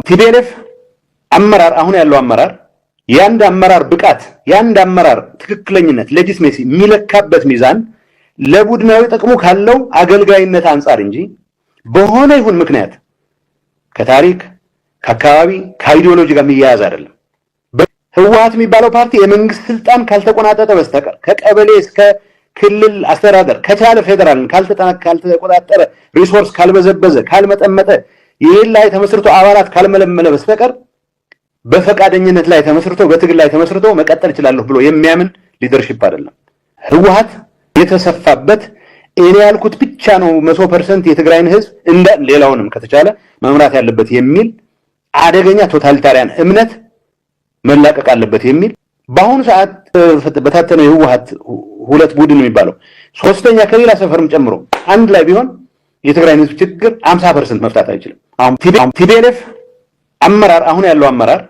ቲፒኤልኤፍ አመራር አሁን ያለው አመራር ያንድ አመራር ብቃት ያንድ አመራር ትክክለኝነት ሌጂቲሜሲ የሚለካበት ሚዛን ለቡድናዊ ጥቅሙ ካለው አገልጋይነት አንፃር እንጂ በሆነ ይሁን ምክንያት ከታሪክ ከአካባቢ ከአይዲዮሎጂ ጋር የሚያያዝ አይደለም። ህወሓት የሚባለው ፓርቲ የመንግስት ስልጣን ካልተቆናጠጠ በስተቀር ከቀበሌ እስከ ክልል አስተዳደር ከቻለ ፌደራልን ካልተቆጣጠረ ሪሶርስ ካልበዘበዘ ካልመጠመጠ ይሄን ላይ ተመስርቶ አባላት ካልመለመለ በስተቀር በፈቃደኝነት ላይ ተመስርቶ በትግል ላይ ተመስርቶ መቀጠል ይችላል ብሎ የሚያምን ሊደርሺፕ አይደለም። ህወሓት የተሰፋበት እኔ ያልኩት ብቻ ነው 100% የትግራይን ህዝብ እንደ ሌላውንም ከተቻለ መምራት ያለበት የሚል አደገኛ ቶታሊታሪያን እምነት መላቀቅ አለበት የሚል በአሁኑ ሰዓት በታተነው የህወሓት ሁለት ቡድን የሚባለው ሶስተኛ ከሌላ ሰፈርም ጨምሮ አንድ ላይ ቢሆን የትግራይን ህዝብ ችግር 50% መፍታት አይችልም። አሁን ቲፒኤልኤፍ አመራር አሁን ያለው አመራር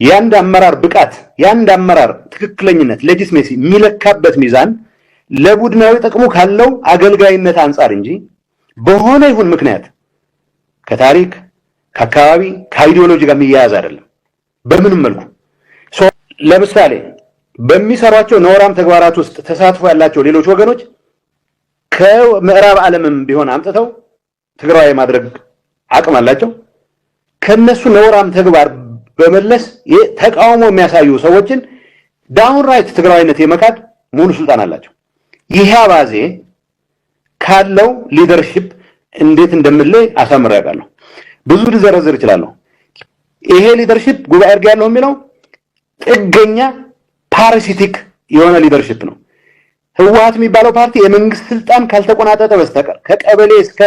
ያንድ አመራር ብቃት ያንድ አመራር ትክክለኝነት ሌጂቲሜሲ የሚለካበት ሚዛን ለቡድናዊ ጥቅሙ ካለው አገልጋይነት አንፃር እንጂ በሆነ ይሁን ምክንያት ከታሪክ ከአካባቢ ከአይዲዮሎጂ ጋር የሚያያዝ አይደለም በምንም መልኩ። ለምሳሌ በሚሰሯቸው ነውራም ተግባራት ውስጥ ተሳትፎ ያላቸው ሌሎች ወገኖች ከምዕራብ ዓለምም ቢሆን አምጥተው ትግራይ ማድረግ አቅም አላቸው። ከነሱ ነውራም ተግባር በመለስ ተቃውሞ የሚያሳዩ ሰዎችን ዳውን ራይት ትግራይነት የመካድ ሙሉ ስልጣን አላቸው። ይሄ አባዜ ካለው ሊደርሺፕ እንዴት እንደምለይ አሳምሬ ያውቃለሁ። ብዙ ልዘረዝር እችላለሁ። ይሄ ሊደርሺፕ ጉባኤ አድርጌ ያለው የሚለው ጥገኛ ፓራሲቲክ የሆነ ሊደርሺፕ ነው። ህወሓት የሚባለው ፓርቲ የመንግስት ስልጣን ካልተቆናጠጠ በስተቀር ከቀበሌ እስከ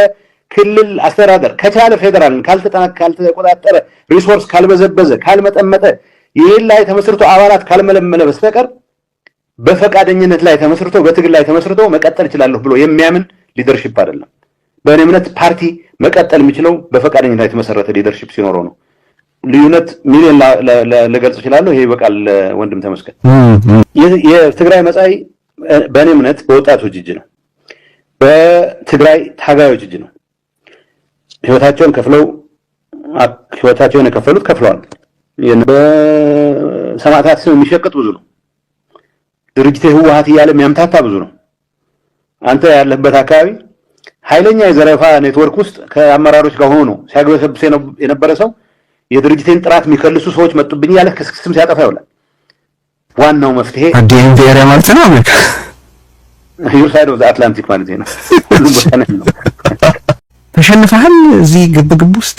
ክልል አስተዳደር ከቻለ ፌደራልን ካልተቆጣጠረ ሪሶርስ ካልበዘበዘ ካልመጠመጠ ይሄን ላይ ተመስርቶ አባላት ካልመለመለ በስተቀር በፈቃደኝነት ላይ ተመስርቶ በትግል ላይ ተመስርቶ መቀጠል ይችላል ብሎ የሚያምን ሊደርሺፕ አይደለም። በእኔ እምነት ፓርቲ መቀጠል የሚችለው በፈቃደኝነት ላይ የተመሰረተ ሊደርሺፕ ሲኖረው ነው። ልዩነት ሚሊዮን ለገልጽ ይችላል። ይሄ በቃል ወንድም ተመስገን የትግራይ መጻኢ በእኔ እምነት በወጣቶች እጅ ነው። በትግራይ ታጋዮች እጅ ነው። ህይወታቸውን የከፈሉት ከፍለዋል። በሰማዕታት ስም የሚሸቅጥ ብዙ ነው። ድርጅት ህወሓት እያለ የሚያምታታ ብዙ ነው። አንተ ያለበት አካባቢ ኃይለኛ የዘረፋ ኔትወርክ ውስጥ ከአመራሮች ጋር ሆኖ ሲያግበሰብስ የነበረ ሰው የድርጅቴን ጥራት የሚከልሱ ሰዎች መጡብኝ ያለ ክስክስም ሲያጠፋ ይውላል። ዋናው መፍትሄ አዲኤምቪ ኤሪያ ማለት ነው። አሜሪካ ዩር ሳይድ ኦፍ ዘ አትላንቲክ ማለት ነው። ሁሉም ቦታ ነው። ተሸንፈሃል እዚህ ግብግብ ውስጥ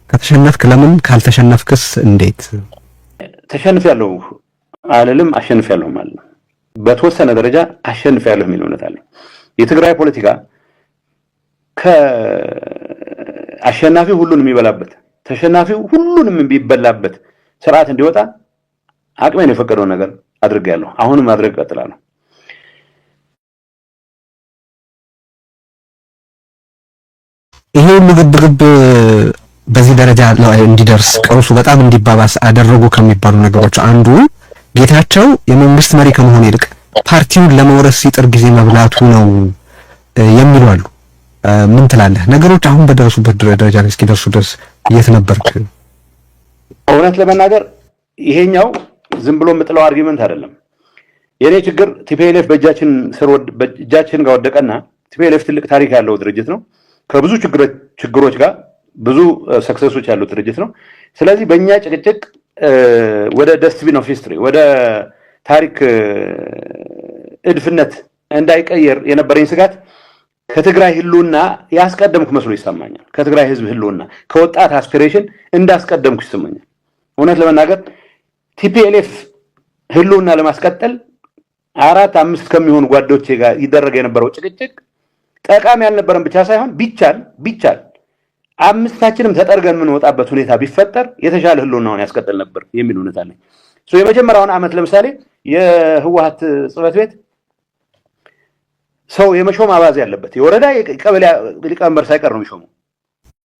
ከተሸነፍክ ለምን ካልተሸነፍክስ እንዴት? ተሸንፌያለሁ አልልም፣ አሸንፌያለሁ ማለት ነው። በተወሰነ ደረጃ አሸንፌያለሁ የሚል እውነት አለ። የትግራይ ፖለቲካ ከአሸናፊው ሁሉንም የሚበላበት ተሸናፊው ሁሉንም የሚበላበት ስርዓት እንዲወጣ አቅሜን የፈቀደው ነገር አድርጌያለሁ። አሁንም ማድረግ እቀጥላለሁ። ይሄ ግብግብ በዚህ ደረጃ እንዲደርስ ቀውሱ በጣም እንዲባባስ አደረጉ ከሚባሉ ነገሮች አንዱ ጌታቸው የመንግስት መሪ ከመሆን ይልቅ ፓርቲውን ለመውረስ ሲጥር ጊዜ መብላቱ ነው የሚሉ አሉ። ምን ትላለህ? ነገሮች አሁን በደረሱበት ደረጃ ላይ እስኪደርሱ ድረስ የት ነበርክ? እውነት ለመናገር ይሄኛው ዝም ብሎ የምጥለው አርጊመንት አይደለም። የኔ ችግር ቲፒኤልኤፍ በእጃችን ጋር ወደቀና ቲፒኤልኤፍ ትልቅ ታሪክ ያለው ድርጅት ነው። ከብዙ ችግሮች ጋር ብዙ ሰክሰሶች ያሉት ድርጅት ነው። ስለዚህ በእኛ ጭቅጭቅ ወደ ደስትቢን ኦፍ ሂስትሪ ወደ ታሪክ እድፍነት እንዳይቀየር የነበረኝ ስጋት ከትግራይ ህልውና ያስቀደምኩ መስሎ ይሰማኛል። ከትግራይ ህዝብ ህልውና ከወጣት አስፒሬሽን እንዳስቀደምኩ ይሰማኛል። እውነት ለመናገር ቲፒኤልኤፍ ህልውና ለማስቀጠል 4-5 ከሚሆኑ ጓዶቼ ጋር ይደረግ የነበረው ጭቅጭቅ ጠቃሚ ያልነበረም ብቻ ሳይሆን ቢቻል አምስታችንም ተጠርገን የምንወጣበት ሁኔታ ቢፈጠር የተሻለ ህልውናውን ያስቀጥል ነበር የሚል እውነት አለኝ። የመጀመሪያውን ዓመት ለምሳሌ የህወሓት ጽሕፈት ቤት ሰው የመሾም አባዜ ያለበት የወረዳ የቀበሌ ሊቀመንበር ሳይቀር ነው የሚሾመው።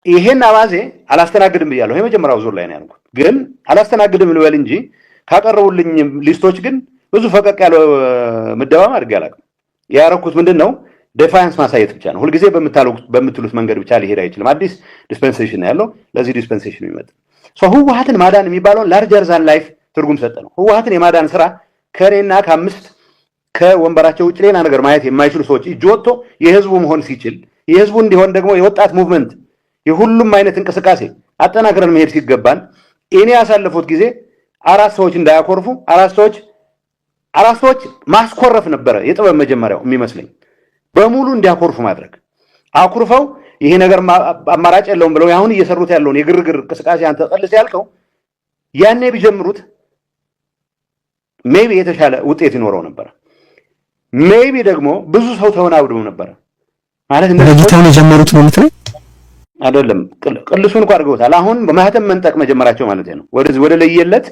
ይሄን አባዜ አላስተናግድም ብያለሁ። የመጀመሪያው ዙር ላይ ነው ያልኩት። ግን አላስተናግድም ልበል እንጂ ካቀረቡልኝ ሊስቶች ግን ብዙ ፈቀቅ ያለ ምደባም አድርጌ አላውቅም። ያረኩት ምንድነው ዲፋይንስ ማሳየት ብቻ ነው። ሁልጊዜ በምትሉት መንገድ ብቻ ሊሄድ አይችልም። አዲስ ዲስፔንሴሽን ነው ያለው። ለዚህ ዲስፔንሴሽን ይመጣ ህወሓትን ማዳን የሚባለው ላርጀር ዛን ላይፍ ትርጉም ሰጠ ነው። ህወሓትን የማዳን ስራ ከኔና ከአምስት ከወንበራቸው ውጭ ሌላ ነገር ማየት የማይችሉ ሰዎች እጅ ወጥቶ የህዝቡ መሆን ሲችል የህዝቡ እንዲሆን ደግሞ የወጣት ሙቭመንት የሁሉም አይነት እንቅስቃሴ አጠናክረን መሄድ ሲገባን እኔ ያሳለፉት ጊዜ አራት ሰዎች እንዳያኮርፉ አራት ሰዎች ማስኮረፍ ነበረ የጥበብ መጀመሪያው የሚመስለኝ በሙሉ እንዲያኮርፉ ማድረግ አኩርፈው ይሄ ነገር አማራጭ የለውም ብለው አሁን እየሰሩት ያለውን የግርግር እንቅስቃሴ አንተ ጠልስ ያልከው ያኔ ቢጀምሩት ሜቢ የተሻለ ውጤት ይኖረው ነበር። ሜቢ ደግሞ ብዙ ሰው ተወናብዶ ነበር ማለት እንደዚህ የጀመሩት ነው ምትለኝ አይደለም። ቅልሱን እንኳን አድርገውታል። አሁን በማህተም መንጠቅ መጀመራቸው ማለት ነው። ወደ ለየለት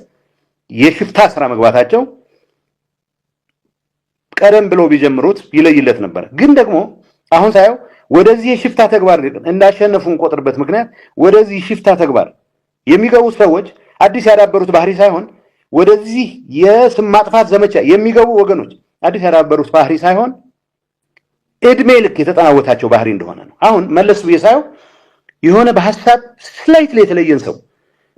የሽፍታ ስራ መግባታቸው ቀደም ብለው ቢጀምሩት ይለይለት ነበር። ግን ደግሞ አሁን ሳየው ወደዚህ የሽፍታ ተግባር እንዳሸነፉን ቆጥርበት ምክንያት ወደዚህ ሽፍታ ተግባር የሚገቡ ሰዎች አዲስ ያዳበሩት ባህሪ ሳይሆን ወደዚህ የስም ማጥፋት ዘመቻ የሚገቡ ወገኖች አዲስ ያዳበሩት ባህሪ ሳይሆን እድሜ ልክ የተጠናወታቸው ባህሪ እንደሆነ ነው። አሁን መለስ ብዬ ሳየው የሆነ በሐሳብ ስላይትሊ የተለየን ሰው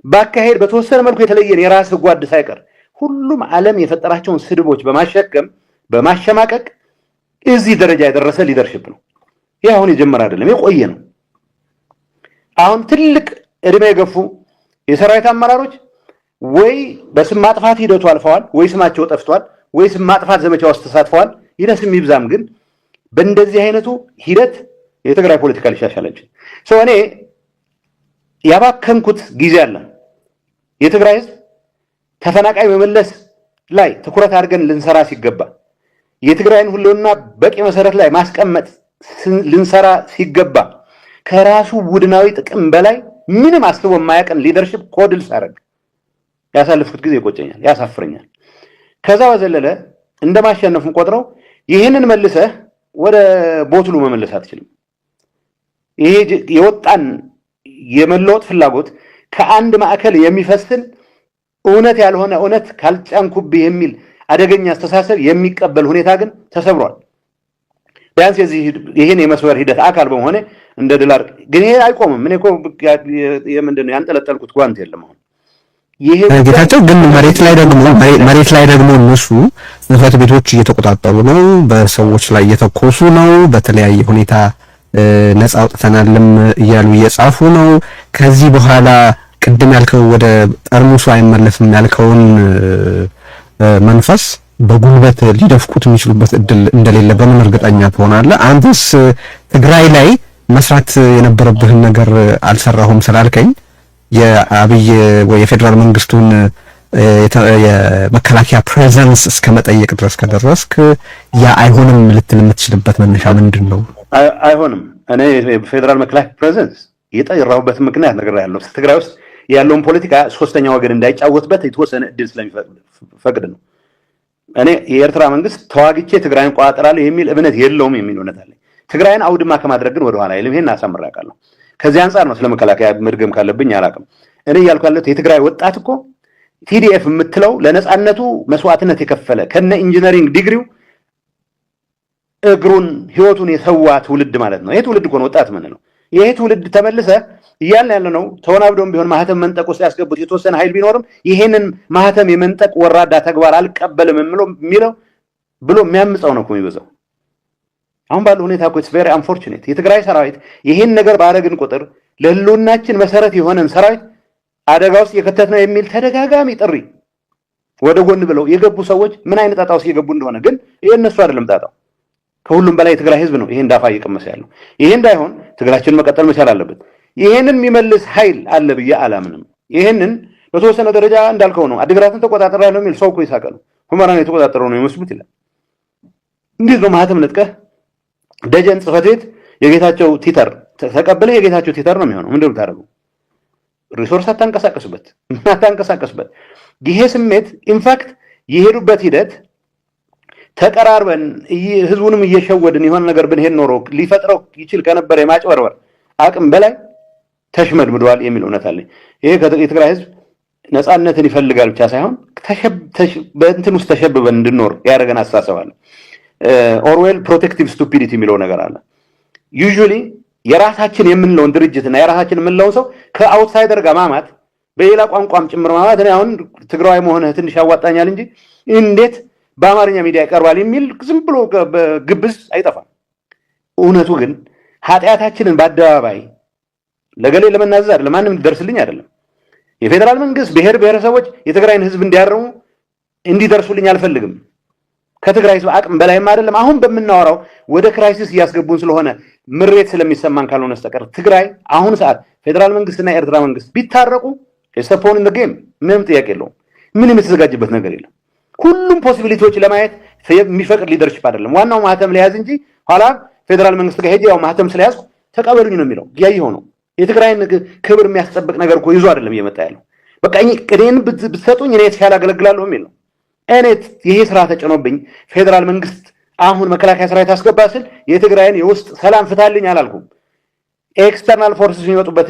ባካሄድ በተወሰነ መልኩ የተለየን የራስ ጓድ ሳይቀር ሁሉም ዓለም የፈጠራቸውን ስድቦች በማሸከም በማሸማቀቅ እዚህ ደረጃ የደረሰ ሊደርሽፕ ነው። ይሄ አሁን የጀመረ አይደለም፣ የቆየ ነው። አሁን ትልቅ እድሜ የገፉ የሰራዊት አመራሮች ወይ በስም ማጥፋት ሂደቱ አልፈዋል፣ ወይ ስማቸው ጠፍቷል፣ ወይ ስም ማጥፋት ዘመቻ ውስጥ ተሳትፈዋል። ይነስም ይብዛም ግን በእንደዚህ አይነቱ ሂደት የትግራይ ፖለቲካ ሊሻሻል አይችልም። እኔ ያባከንኩት ጊዜ አለ። የትግራይ ህዝብ ተፈናቃይ መመለስ ላይ ትኩረት አድርገን ልንሰራ ሲገባ የትግራይን ሁሉና በቂ መሰረት ላይ ማስቀመጥ ልንሰራ ሲገባ ከራሱ ቡድናዊ ጥቅም በላይ ምንም አስቦ የማያቀን ሊደርሺፕ ኮድል ሳረግ ያሳልፍኩት ጊዜ ይቆጨኛል፣ ያሳፍረኛል። ከዛ በዘለለ እንደማሸነፍም ቆጥረው ይህንን መልሰህ ወደ ቦትሉ መመለስ አትችልም። ይሄ የወጣን የመለወጥ ፍላጎት ከአንድ ማዕከል የሚፈስን እውነት ያልሆነ እውነት ካልጫንኩብህ የሚል አደገኛ አስተሳሰብ የሚቀበል ሁኔታ ግን ተሰብሯል። ቢያንስ ይሄን የመስመር ሂደት አካል በመሆነ እንደ ድላር ግን ይሄ አይቆምም። እኔ እኮ የምንድነው ያንጠለጠልኩት ጓንት የለም። አሁን ይሄ ጌታቸው ግን መሬት ላይ ደግሞ እነሱ ጽሕፈት ቤቶች እየተቆጣጠሩ ነው፣ በሰዎች ላይ እየተኮሱ ነው፣ በተለያየ ሁኔታ ነፃ አውጥተናልም እያሉ እየጻፉ ነው። ከዚህ በኋላ ቅድም ያልከው ወደ ጠርሙሱ አይመለስም ያልከውን መንፈስ በጉልበት ሊደፍቁት የሚችሉበት እድል እንደሌለ በምን እርግጠኛ ትሆናለህ? አንተስ ትግራይ ላይ መስራት የነበረብህን ነገር አልሰራሁም ስላልከኝ የአብይ ወይ የፌደራል መንግስቱን የመከላከያ ፕሬዘንስ እስከ መጠየቅ ድረስ ከደረስክ ያ አይሆንም ልትል የምትችልበት መነሻ ምንድን ነው? አይሆንም። እኔ ፌደራል መከላከያ ፕሬዘንስ የጠራሁበት ምክንያት ነገር ያለው ትግራይ ውስጥ ያለውን ፖለቲካ ሶስተኛ ወገን እንዳይጫወትበት የተወሰነ እድል ስለሚፈቅድ ነው። እኔ የኤርትራ መንግስት ተዋግቼ ትግራይን ቋጥራለሁ የሚል እምነት የለውም የሚል እምነት አለኝ። ትግራይን አውድማ ከማድረግ ግን ወደ ኋላ አይልም። ይሄን አሳምሬ አውቃለሁ። ከዚህ አንፃር ነው ስለመከላከያ መድገም ካለብኝ አላውቅም። እኔ እያልኩ ያለሁት የትግራይ ወጣት እኮ ቲዲኤፍ የምትለው ለነጻነቱ መስዋዕትነት የከፈለ ከነ ኢንጂነሪንግ ዲግሪው እግሩን ህይወቱን የሰዋ ትውልድ ማለት ነው። ይሄ ትውልድ እኮ ነው ወጣት ምን ነው። ይሄ ትውልድ ተመልሰ እያልን ያለ ነው። ተወናብዶም ቢሆን ማህተም መንጠቅ ውስጥ ያስገቡት የተወሰነ ኃይል ቢኖርም ይሄንን ማህተም የመንጠቅ ወራዳ ተግባር አልቀበልም የሚለው ብሎ የሚያምፀው ነው እኮ የሚበዛው። አሁን ባለው ሁኔታ እኮ ኢትስ ቬሪ አንፎርቹኔት የትግራይ ሰራዊት ይሄን ነገር ባረግን ቁጥር ለህልውናችን መሰረት የሆነን ሰራዊት አደጋ ውስጥ የከተት ነው የሚል ተደጋጋሚ ጥሪ ወደ ጎን ብለው የገቡ ሰዎች ምን አይነት ጣጣ ውስጥ የገቡ እንደሆነ ግን የእነሱ አይደለም ጣጣው። ከሁሉም በላይ የትግራይ ህዝብ ነው ይሄን ዳፋ እየቀመሰ ያለው። ይሄ እንዳይሆን ትግራችን መቀጠል መቻል አለበት። ይሄንን የሚመልስ ኃይል አለ ብዬ አላምንም። ይሄንን በተወሰነ ደረጃ እንዳልከው ነው። አድግራትን ተቆጣጠራለሁ የሚል ሰው እኮ ይሳቀ ነው። ሁመራን የተቆጣጠረው ነው የሚመስሉት ይላል። እንዴት ነው ማህተም ነጥቀህ ደጀን ጽሕፈት ቤት የጌታቸው ቲተር ተቀበለህ የጌታቸው ቲተር ነው የሚሆነው። ምንድነው የምታደርገው? ሪሶርስ አታንቀሳቀስበት። ይሄ ስሜት ኢንፋክት የሄዱበት ሂደት ተቀራርበን ህዝቡንም እየሸወድን የሆነ ነገር ብንሄድ ኖሮ ሊፈጥረው ይችል ከነበረ የማጭበርበር አቅም በላይ ተሽመድምዷል የሚል እውነት አለኝ። ይሄ የትግራይ ህዝብ ነፃነትን ይፈልጋል ብቻ ሳይሆን በእንትን ውስጥ ተሸብበን እንድንኖር ያደረገን አስተሳሰብ አለ። ኦርዌል ፕሮቴክቲቭ ስቱፒዲቲ የሚለው ነገር አለ። ዩዥዋሊ የራሳችን የምንለውን ድርጅትና የራሳችን የምንለውን ሰው ከአውትሳይደር ጋር ማማት በሌላ ቋንቋም ጭምር ማለት ነው። አሁን ትግራዋይ መሆንህ ትንሽ ያዋጣኛል እንጂ እንዴት በአማርኛ ሚዲያ ይቀርባል የሚል ዝም ብሎ ግብዝ አይጠፋም። እውነቱ ግን ኃጢአታችንን በአደባባይ ለገሌ ለመናዘዝ አይደለም፣ ማንም ሊደርስልኝ አይደለም። የፌዴራል መንግስት ብሔር ብሔረሰቦች የትግራይን ህዝብ እንዲያርሙ እንዲደርሱልኝ አልፈልግም። ከትግራይ ህዝብ አቅም በላይም አይደለም። አሁን በምናወራው ወደ ክራይሲስ እያስገቡን ስለሆነ ምሬት ስለሚሰማን ካልሆነ በስተቀር ትግራይ አሁን ሰዓት ፌዴራል መንግስትና የኤርትራ መንግስት ቢታረቁ የሰፖን ኢን ዘ ጌም ምንም ጥያቄ የለውም። ምንም የተዘጋጀበት ነገር የለም። ሁሉም ፖሲቢሊቲዎች ለማየት የሚፈቅድ ሊደርሽፕ አይደለም። ዋናው ማህተም ለያዝ እንጂ ኋላ ፌዴራል መንግስት ጋር ሄጄ ያው ማህተም ስለያዝኩ ተቀበሉኝ ነው የሚለው። ያየው ነው የትግራይን ክብር የሚያስጠብቅ ነገር እኮ ይዞ አይደለም እየመጣ ያለው። በቃ እኔን ብትሰጡኝ እኔ የተሻለ አገለግላለሁ የሚል ነው። እኔ ይሄ ስራ ተጭኖብኝ ፌዴራል መንግስት አሁን መከላከያ ሰራዊት አስገባ ስል የትግራይን የውስጥ ሰላም ፍታልኝ አላልኩም። ኤክስተርናል ፎርስስ የሚመጡበት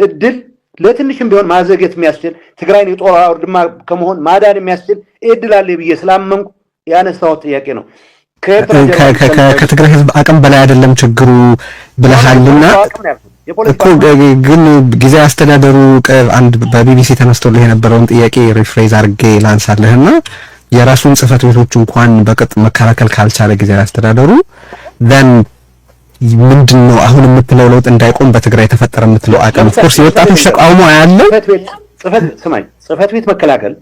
እድል ለትንሽም ቢሆን ማዘግየት የሚያስችል ትግራይን የጦር አውድማ ከመሆን ማዳን የሚያስችል እድል አለ ብዬ ስላመንኩ ያነሳሁት ጥያቄ ነው። ከትግራይ ህዝብ አቅም በላይ አይደለም ችግሩ ብለሃልና እኮ ግን ጊዜ አስተዳደሩ አንድ በቢቢሲ ተነስቶልህ የነበረውን ጥያቄ ሪፍሬዝ አድርጌ ላንሳለህና የራሱን ጽህፈት ቤቶች እንኳን በቅጥ መከላከል ካልቻለ ጊዜ አስተዳደሩ then ምንድነው አሁን የምትለው ለውጥ እንዳይቆም በትግራይ ተፈጠረ የምትለው አቅም ፎርስ የወጣቶች ተቃውሞ ያለ ጽህፈት ቤት መከላከል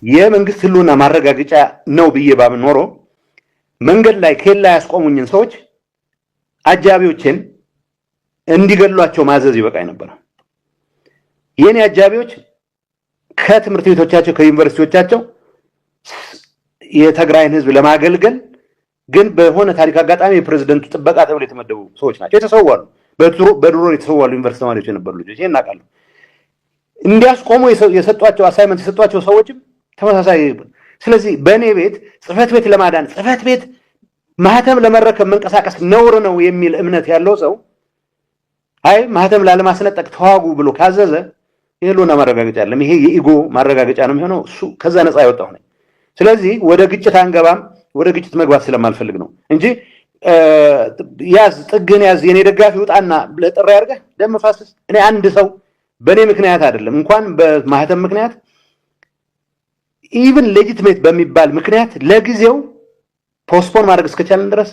የመንግስት ህልውና ማረጋገጫ ነው ብዬ ባምን ኖሮ መንገድ ላይ ኬላ ያስቆሙኝን ሰዎች አጃቢዎችን እንዲገሏቸው ማዘዝ ይበቃኝ ነበር። የኔ አጃቢዎች ከትምህርት ቤቶቻቸው ከዩኒቨርሲቲዎቻቸው የትግራይን ህዝብ ለማገልገል ግን በሆነ ታሪክ አጋጣሚ የፕሬዝዳንቱ ጥበቃ ተብሎ የተመደቡ ሰዎች ናቸው። የተሰዋሉ በድሮ የተሰዋሉ ዩኒቨርሲቲ ተማሪዎች የነበሩ ልጆች ይሄን እናውቃለሁ። እንዲያስቆሙ የሰጧቸው አሳይመንት የሰጧቸው ሰዎችም ተመሳሳይ። ስለዚህ በእኔ ቤት ጽህፈት ቤት ለማዳን ጽህፈት ቤት ማህተም ለመረከብ መንቀሳቀስ ነውር ነው የሚል እምነት ያለው ሰው አይ ማህተም ላለማስነጠቅ ተዋጉ ብሎ ካዘዘ የህልውና ማረጋገጫ አይደለም፣ ይሄ የኢጎ ማረጋገጫ ነው የሚሆነው። እሱ ከዛ ነፃ ያወጣው ነኝ። ስለዚህ ወደ ግጭት አንገባም። ወደ ግጭት መግባት ስለማልፈልግ ነው እንጂ ያዝ ጥግን ያዝ የኔ ደጋፊ ውጣና ለጥራ ያርገህ ደም ፋስስ። እኔ አንድ ሰው በኔ ምክንያት አይደለም እንኳን በማህተም ምክንያት ኢቭን ሌጂቲሜት በሚባል ምክንያት ለጊዜው ፖስትፖን ማድረግ እስከቻለን ድረስ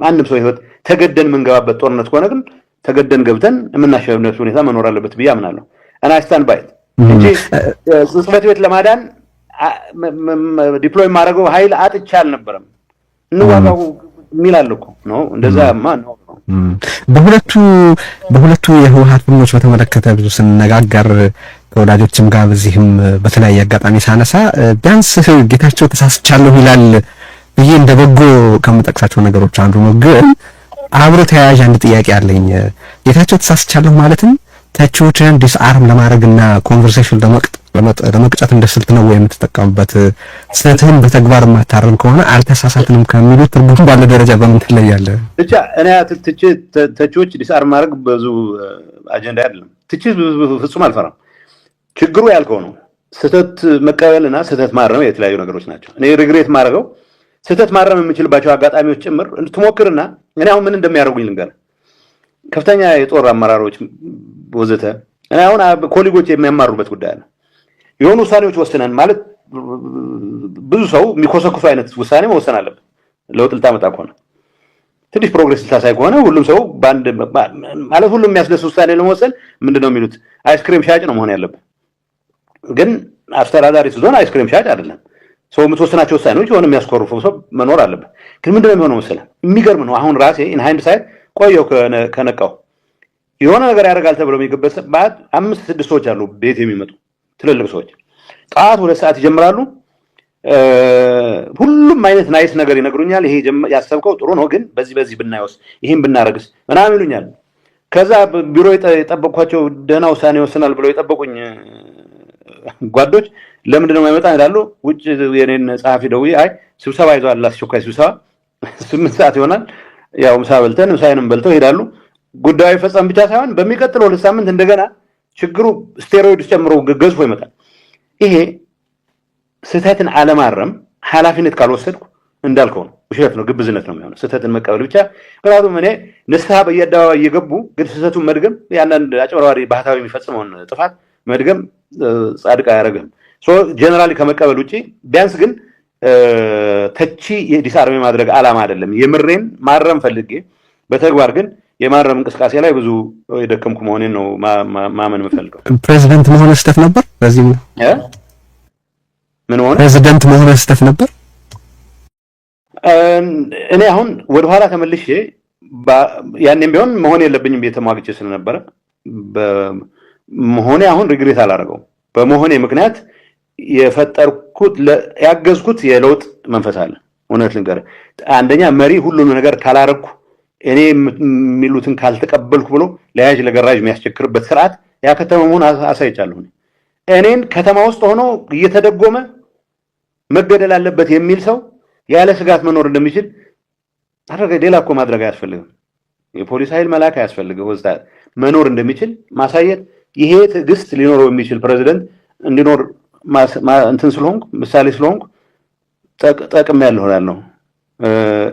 አንድም ሰው ህይወት ተገደን የምንገባበት ጦርነት ከሆነ ግን ተገደን ገብተን የምናሸንፍበት ሁኔታ መኖር አለበት ብዬ አምናለሁ። እና ስታንድ ባይ እንጂ ጽህፈት ቤት ለማዳን ዲፕሎይ ማድረገው ኃይል አጥቻ አልነበረም። እንዋጋው የሚላል እኮ ነው። እንደዛማ ነው። በሁለቱ የህወሓት ቡድኖች በተመለከተ ብዙ ስንነጋገር ከወዳጆችም ጋር በዚህም በተለያየ አጋጣሚ ሳነሳ ቢያንስ ጌታቸው ተሳስቻለሁ ይላል ብዬ እንደበጎ ከምጠቅሳቸው ነገሮች አንዱ ነው። ግን አብሮ ተያያዥ አንድ ጥያቄ አለኝ። ጌታቸው ተሳስቻለሁ ማለትም ተቺዎችን ዲስአርም ለማድረግና ኮንቨርሴሽን ለመቅጨት እንደ ስልት ነው ወይ የምትጠቀምበት? ስህተትህን በተግባር ማታረም ከሆነ አልተሳሳትንም ከሚሉት ትርጉም ባለ ደረጃ በምን ትለያለህ? ብቻ እኔ ተቺዎች ዲስአርም ማድረግ ብዙ አጀንዳ አይደለም። ትቺ ፍጹም አልፈራም። ችግሩ ያልከው ነው። ስህተት መቀበልና ስህተት ማረም የተለያዩ ነገሮች ናቸው። እኔ ሪግሬት ማድረገው ስህተት ማረም የምችልባቸው አጋጣሚዎች ጭምር እንድትሞክርና እኔ አሁን ምን እንደሚያደርጉኝ ልንገርህ። ከፍተኛ የጦር አመራሮች ወዘተ እኔ አሁን ኮሊጎች የሚያማሩበት ጉዳይ አለ። የሆኑ ውሳኔዎች ወስነን ማለት ብዙ ሰው የሚኮሰኩሱ አይነት ውሳኔ መወሰን አለበት። ለውጥ ልታመጣ ከሆነ ትንሽ ፕሮግሬስ ልታሳይ ከሆነ ሁሉም ሰው ባንድ ማለት ሁሉም የሚያስደስት ውሳኔ ለመወሰን ምንድነው የሚሉት አይስክሪም ሻጭ ነው መሆን ያለበት። ግን አስተዳዳሪ ስትሆን አይስክሪም ሻጭ አይደለም። ሰው የምትወስናቸው ውሳኔዎች የሆነ የሚያስኮርፉ ሰው መኖር አለበት። ግን ምንድነው የሚሆነው መሰለህ? የሚገርም ነው። አሁን ራሴ ኢን ሃይንድሳይት ቆየው ከነቃው የሆነ ነገር ያደርጋል ተብሎ የሚገበት ባድ 5-6 ሰዎች አሉ ቤት የሚመጡ ትልልቅ ሰዎች። ጠዋት 2 ሰዓት ይጀምራሉ። ሁሉም አይነት ናይስ ነገር ይነግሩኛል። ይሄ ያሰብከው ጥሩ ነው፣ ግን በዚህ ብናይወስ ይሄን ብናረግስ ምናምን ይሉኛል። ከዛ ቢሮ የጠበቅኳቸው ደህና ውሳኔ ይወስናል ብለው የጠበቁኝ ጓዶች ለምንድነው የማይመጣ ይላሉ። ውጭ የኔን ጸሐፊ ደውዬ አይ ስብሰባ ይዟል አስቸኳይ ስብሰባ 8 ሰዓት ይሆናል። ያው ምሳ በልተን ምሳዬንም በልተው ይሄዳሉ። ጉዳዩ ይፈጸም ብቻ ሳይሆን በሚቀጥለው 2 ሳምንት እንደገና ችግሩ ስቴሮይድ ጨምሮ ገዝፎ ይመጣል። ይሄ ስህተትን አለማረም ኃላፊነት ካልወሰድኩ እንዳልከው ነው፣ ውሸት ነው፣ ግብዝነት ነው የሚሆነው። ስህተትን መቀበል ብቻ ምክንያቱም እኔ ንስሐ በየአደባባይ እየገቡ ግን ስህተቱን መድገም ያንዳንድ አጭበርባሪ ባህታዊ የሚፈጽመውን ጥፋት መድገም ጻድቅ አያረግም ጀነራሊ ከመቀበል ውጪ ቢያንስ ግን ተቺ የዲስአርም ማድረግ አላማ አይደለም የምሬን ማረም ፈልጌ በተግባር ግን የማረም እንቅስቃሴ ላይ ብዙ የደከምኩ መሆኔን ነው ማመን የምፈልገው ፕሬዝዳንት መሆን ስተፍ ነበር በዚህ ምን ሆነ ፕሬዝዳንት መሆን ስተፍ ነበር እኔ አሁን ወደ ኋላ ተመልሼ ያኔም ቢሆን መሆን የለብኝም የተሟግቼ ስለነበረ በመሆኔ አሁን ሪግሬት አላደረገው በመሆኔ ምክንያት የፈጠርኩት ያገዝኩት የለውጥ መንፈስ አለ እውነት ልንገር አንደኛ መሪ ሁሉንም ነገር ካላረኩ እኔ የሚሉትን ካልተቀበልኩ ብሎ ለያጅ ለገራጅ የሚያስቸክርበት ስርዓት ያከተመውን አሳይቻለሁ እኔን ከተማ ውስጥ ሆኖ እየተደጎመ መገደል አለበት የሚል ሰው ያለ ስጋት መኖር እንደሚችል አረጋ ሌላ እኮ ማድረግ አያስፈልግም የፖሊስ ኃይል መላክ አያስፈልግም ወዝታ መኖር እንደሚችል ማሳየት ይሄ ትግስት ሊኖረው የሚችል ፕሬዝዳንት እንዲኖር እንትን ስለሆንኩ ምሳሌ ስለሆንኩ ጠቅም ያለው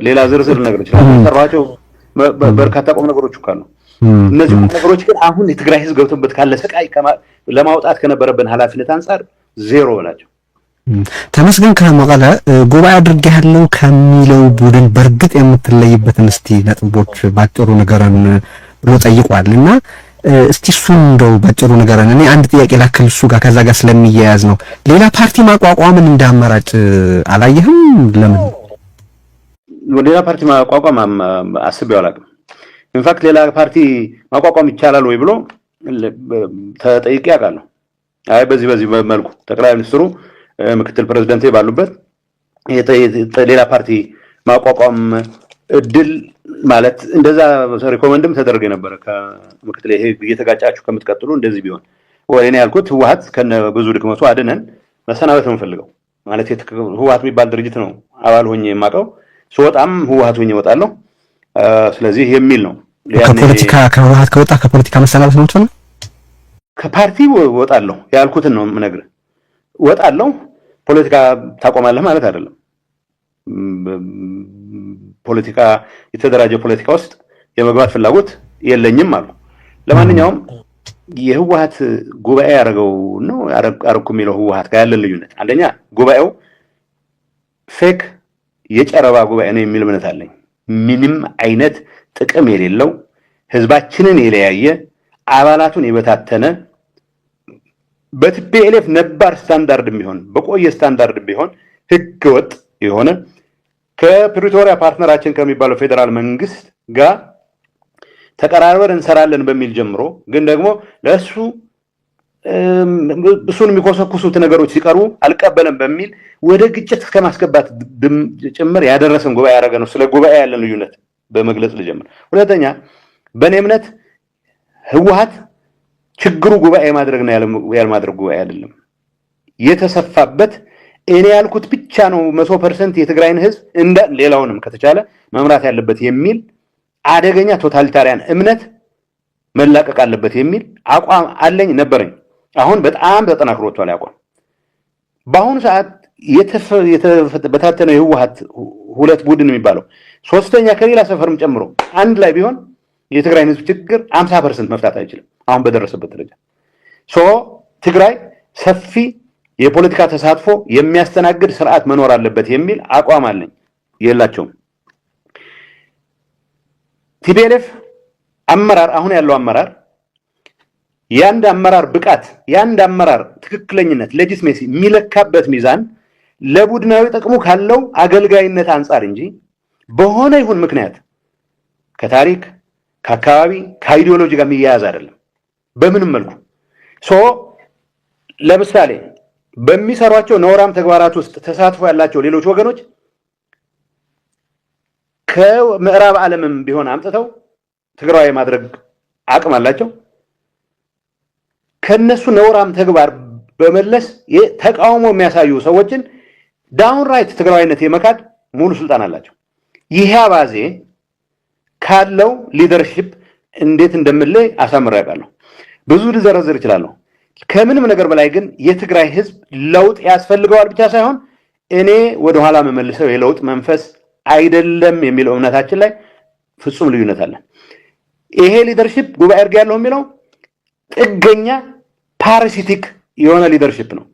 ሌላ ዝርዝር ነገር ይችላል ተራቸው በርካታ ቆም ነገሮች ካሉ እነዚህ ነገሮች ግን አሁን የትግራይ ህዝብ ገብቶበት ካለ ስቃይ ለማውጣት ከነበረብን ኃላፊነት አንፃር ዜሮ ናቸው ተመስገን ከመቀለ ጉባኤ አድርጌ ያለው ከሚለው ቡድን በርግጥ የምትለይበትን እስቲ ነጥቦች ባጭሩ ነገርን ብሎ ጠይቋልና እስቲ እሱን እንደው ባጭሩ ነገርን እኔ አንድ ጥያቄ ላክል እሱ ጋር ከዛ ጋር ስለሚያያዝ ነው ሌላ ፓርቲ ማቋቋምን እንዳመራጭ አላየህም ለምን ሌላ ፓርቲ ማቋቋም አስቤው አላውቅም ኢንፋክት ሌላ ፓርቲ ማቋቋም ይቻላል ወይ ብሎ ተጠይቄ አውቃለሁ አይ በዚህ መልኩ ጠቅላይ ሚኒስትሩ ምክትል ፕሬዝዳንት ባሉበት ሌላ ፓርቲ ማቋቋም እድል ማለት እንደዛ ሪኮመንድም ተደረገ ነበር ከምክትል ይሄ እየተጋጫችሁ ከምትቀጥሉ እንደዚህ ቢሆን ወይኔ ያልኩት ህወሓት ከነ ብዙ ድክመቱ አድነን መሰናበት ነው ፈልገው ማለት ህወሓት የሚባል ድርጅት ነው አባል ሆኜ የማቀው ሶጣም ህወሓት ሆኜ ወጣለሁ ስለዚህ የሚል ነው ከፖለቲካ ከህወሓት ከወጣ ከፖለቲካ መሰናበት ነው ተነ ከፓርቲ ወጣለሁ ያልኩትን ነው ምነግርህ ወጣለሁ ፖለቲካ ታቆማለህ ማለት አይደለም ፖለቲካ የተደራጀ ፖለቲካ ውስጥ የመግባት ፍላጎት የለኝም አሉ ለማንኛውም የህወሓት ጉባኤ ያረጋው ነው አረኩ የሚለው ህወሓት ጋር ያለ ልዩነት አንደኛ ጉባኤው ፌክ የጨረባ ጉባኤ ነው የሚል እምነት አለኝ ምንም አይነት ጥቅም የሌለው ህዝባችንን የለያየ አባላቱን የበታተነ በቲፒኤልኤፍ ነባር ስታንዳርድ ቢሆን በቆየ ስታንዳርድ ቢሆን ህገወጥ የሆነ ከፕሪቶሪያ ፓርትነራችን ከሚባለው ፌደራል መንግስት ጋር ተቀራርበን እንሰራለን በሚል ጀምሮ ግን ደግሞ ለሱ እሱን የሚኮሰኩሱት ነገሮች ሲቀርቡ አልቀበለም በሚል ወደ ግጭት ከማስገባት ጭምር ያደረሰን ጉባኤ ያደረገ ነው ስለ ጉባኤ ያለን ልዩነት በመግለጽ ልጀምር ሁለተኛ በእኔ እምነት ህወሓት ችግሩ ጉባኤ ማድረግና ያልማድረግ ጉባኤ አይደለም የተሰፋበት እኔ ያልኩት ብቻ ነው 100% የትግራይን ህዝብ እንደ ሌላውንም ከተቻለ መምራት ያለበት የሚል አደገኛ ቶታሊታሪያን እምነት መላቀቅ አለበት የሚል አቋም አለኝ ነበረኝ አሁን በጣም ተጠናክሮ ወጥቷል አቋም በአሁኑ ሰዓት የተበታተነው የህወሓት ሁለት ቡድን የሚባለው ሶስተኛ ከሌላ ሰፈርም ጨምሮ አንድ ላይ ቢሆን የትግራይን ህዝብ ችግር 50% መፍታት አይችልም አሁን በደረሰበት ደረጃ ትግራይ ሰፊ የፖለቲካ ተሳትፎ የሚያስተናግድ ስርዓት መኖር አለበት የሚል አቋም አለኝ የላቸውም ቲፒኤልኤፍ አመራር አሁን ያለው አመራር ያንድ አመራር ብቃት ያንድ አመራር ትክክለኝነት ሌጂትሜሲ የሚለካበት ሚዛን ለቡድናዊ ጥቅሙ ካለው አገልጋይነት አንፃር እንጂ በሆነ ይሁን ምክንያት ከታሪክ ከአካባቢ ከአይዲዮሎጂ ጋር የሚያያዝ አይደለም በምንም መልኩ ለምሳሌ በሚሰሯቸው ነውራም ተግባራት ውስጥ ተሳትፎ ያላቸው ሌሎች ወገኖች ከምዕራብ ዓለምም ቢሆን አምጥተው ትግራይ ማድረግ አቅም አላቸው ከነሱ ነውራም ተግባር በመለስ ተቃውሞ የሚያሳዩ ሰዎችን ዳውን ራይት ትግራይነት የመካድ ሙሉ ስልጣን አላቸው ይሄ አባዜ ካለው ሊደርሺፕ እንዴት እንደምለይ አሳምሬ ያውቃለሁ ብዙ ልዘረዝር ይችላል ከምንም ነገር በላይ ግን የትግራይ ህዝብ ለውጥ ያስፈልገዋል ብቻ ሳይሆን እኔ ወደ ኋላ መመልሰው የለውጥ መንፈስ አይደለም የሚለው እምነታችን ላይ ፍጹም ልዩነት አለ ይሄ ሊደርሺፕ ጉባኤ አድርጌ ያለው የሚለው ጥገኛ ፓራሲቲክ የሆነ ሊደርሺፕ ነው።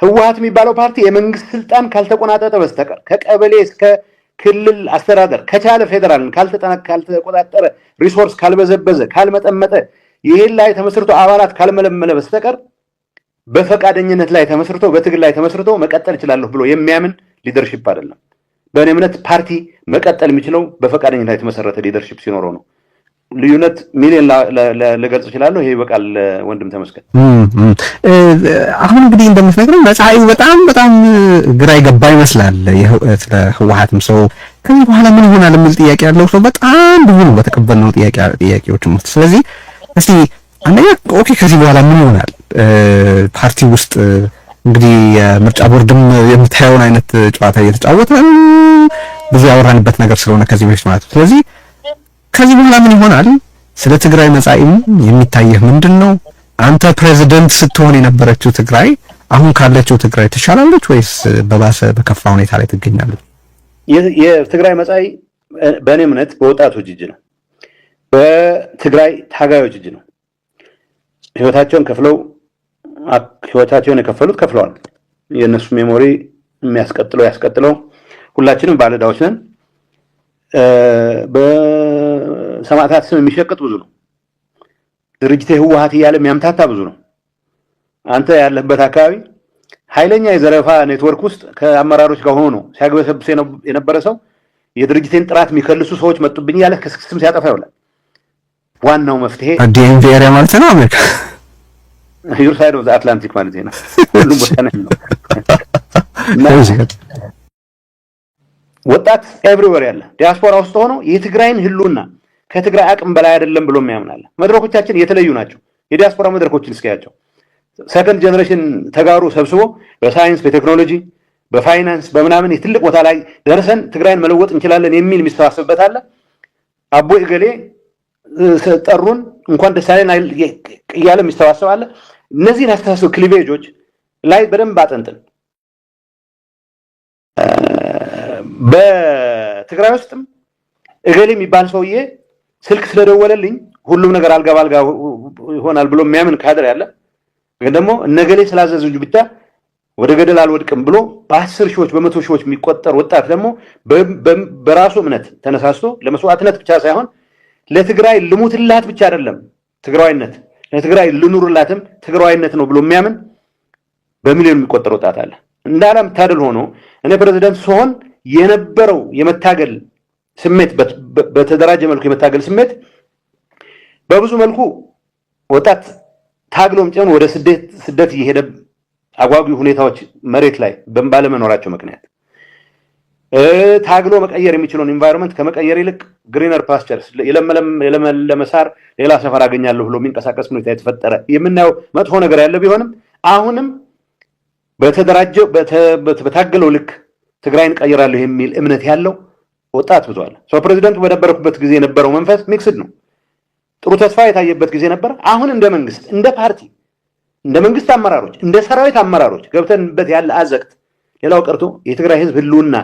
ህወሓት የሚባለው ፓርቲ የመንግስት ስልጣን ካልተቆናጠጠ በስተቀር ከቀበሌ እስከ ክልል አስተዳደር ከቻለ ፌደራልን ካልተቆጣጠረ ሪሶርስ ካልበዘበዘ ካልመጠመጠ ይሄን ላይ ተመስርቶ አባላት ካልመለመለ በስተቀር በፈቃደኝነት ላይ ተመስርቶ በትግል ላይ ተመስርቶ መቀጠል ይችላል ብሎ የሚያምን ሊደርሺፕ አይደለም። በእኔ እምነት ፓርቲ መቀጠል የሚችለው በፈቃደኝነት ላይ የተመሰረተ ሊደርሺፕ ሲኖረው ነው። ልዩነት ሚሊዮን ለገልጽ ይችላል። ይሄ በቃል ወንድም ተመስገን። አሁን እንግዲህ እንደምትነግረው መጽሐዩ በጣም ግራ ይገባ ይመስላል። ለህወሓትም ሰው ከዚህ በኋላ ምን ይሆናል የሚል ጥያቄ ያለው ሰው በጣም ብዙ ነው በተቀበልነው ጥያቄዎችም ውስጥ። ስለዚህ እስቲ አንደኛ ኦኬ ከዚህ በኋላ ምን ይሆናል ፓርቲ ውስጥ እንግዲህ የምርጫ ቦርድም የምታየውን አይነት ጨዋታ እየተጫወተ ብዙ ያወራንበት ነገር ስለሆነ ከዚህ በፊት ማለት ነው። ስለዚህ ከዚህ በኋላ ምን ይሆናል? ስለ ትግራይ መጻኢም የሚታየህ ምንድነው? አንተ ፕሬዝዳንት ስትሆን የነበረችው ትግራይ አሁን ካለችው ትግራይ ትሻላለች ወይስ በባሰ በከፋ ሁኔታ ላይ ትገኛለች? የትግራይ መጻኢ በእኔ እምነት በወጣቶች እጅ ነው። በትግራይ ታጋዮች እጅ ነው። ህይወታቸውን የከፈሉት ከፍለዋል። የእነሱ ሜሞሪ ያስቀጥለው ሁላችንም ባለዕዳዎች ነን። በሰማዕታት ስም የሚሸቅጥ ብዙ ነው። ድርጅት ህወሓት እያለ የሚያምታታ ብዙ ነው። አንተ ያለህበት አካባቢ ኃይለኛ የዘረፋ ኔትወርክ ውስጥ ከአመራሮች ጋር ሆኖ ሲያግበሰብስ የነበረ ሰው የድርጅቴን ጥራት የሚከልሱ ሰዎች መጡብኝ ያለ ስም ሲያጠፋ ይውላል። ዋናው መፍትሄ ዲኤምቪ ኤሪያ ማለት ነው። አሜሪካ ዩር ሳይድ ኦፍ ዘ አትላንቲክ ማለት ነው። ሁሉም ቦታ ነው። ወጣት ኤቭሪዌር ያለ ዲያስፖራ ውስጥ ሆኖ የትግራይን ህልውና ከትግራይ አቅም በላይ አይደለም ብሎ የሚያምናል። መድረኮቻችን የተለዩ ናቸው። የዲያስፖራ መድረኮችን እስኪያቸው ሰከንድ ጀነሬሽን ተጋሩ ሰብስቦ በሳይንስ በቴክኖሎጂ በፋይናንስ በምናምን የትልቅ ቦታ ላይ ደርሰን ትግራይን መለወጥ እንችላለን የሚል የሚስተዋሰብበት አለ። አቦ እገሌ ጠሩን እንኳን ደስ ያለን እያለ የሚስተዋሰብ አለ። እነዚህን አስተሳሰብ ክሊቬጆች ላይ በደንብ አጠንጥን። በትግራይ ውስጥም እገሌ የሚባል ሰውዬ ስልክ ስለደወለልኝ ሁሉም ነገር አልጋ ባልጋ ይሆናል ብሎ የሚያምን ካድር ያለ፣ ግን ደግሞ እነገሌ ስላዘዙኝ ብቻ ወደ ገደል አልወድቅም ብሎ በ10 ሺዎች በመቶ ሺዎች የሚቆጠር ወጣት ደግሞ በራሱ እምነት ተነሳስቶ ለመስዋዕትነት ብቻ ሳይሆን ለትግራይ ልሙትላት ብቻ አይደለም ትግራዋይነት ለትግራይ ልኑርላትም ትግራዋይነት ነው ብሎ የሚያምን በሚሊዮን የሚቆጠር ወጣት አለ። እንዳለም ታደል ሆኖ እኔ ፕሬዝዳንት ስሆን የነበረው የመታገል ስሜት በተደራጀ መልኩ የመታገል ስሜት በብዙ መልኩ ወጣት ታግሎም ጭን ወደ ስደት እየሄደ አጓጊ ሁኔታዎች መሬት ላይ ባለመኖራቸው ምክንያት ታግሎ መቀየር የሚችለውን ኢንቫይሮንመንት ከመቀየር ይልቅ ግሪነር ፓስቸርስ የለመለመ ሳር ሌላ ሰፈር አገኛለሁ ብሎ የሚንቀሳቀስ ሁኔታ የተፈጠረ የምናየው መጥፎ ነገር ያለ ቢሆንም አሁንም በተደራጀው በታገለው ልክ ትግራይን ቀይራለሁ የሚል እምነት ያለው ወጣት ብዙ አለ። ፕሬዝዳንቱ በነበረበት ጊዜ የነበረው መንፈስ ሚክስድ ነው። ጥሩ ተስፋ የታየበት ጊዜ ነበር። አሁን እንደ መንግስት እንደ ፓርቲ እንደ መንግስት አመራሮች እንደ ሰራዊት አመራሮች ገብተንበት ያለ አዘቅት ሌላው ቀርቶ የትግራይ ህዝብ ህልውና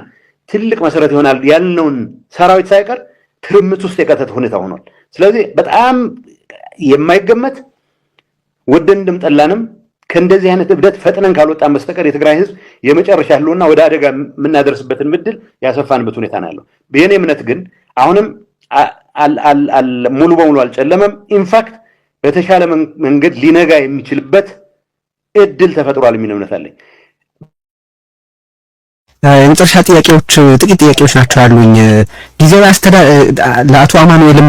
ትልቅ መሰረት ይሆናል ያልነውን ሰራዊት ሳይቀር ትርምት ውስጥ የከተተ ሁኔታ ሆኗል። ስለዚህ በጣም የማይገመት ወደንም ጠላንም ከእንደዚህ አይነት እብደት ፈጥነን ካልወጣን በስተቀር የትግራይ ህዝብ የመጨረሻ ህልውና ወደ አደጋ የምናደርስበትን ምድል ያሰፋንበት ሁኔታ ነው ያለው። በእኔ እምነት ግን አሁንም ሙሉ በሙሉ አልጨለመም። ኢንፋክት በተሻለ መንገድ ሊነጋ የሚችልበት እድል ተፈጥሯል የሚል እምነት አለኝ። የመጨረሻ ጥቂት ጥያቄዎች ናቸው ያሉኝ። ጊዜያዊ ለአቶ አማኑኤልም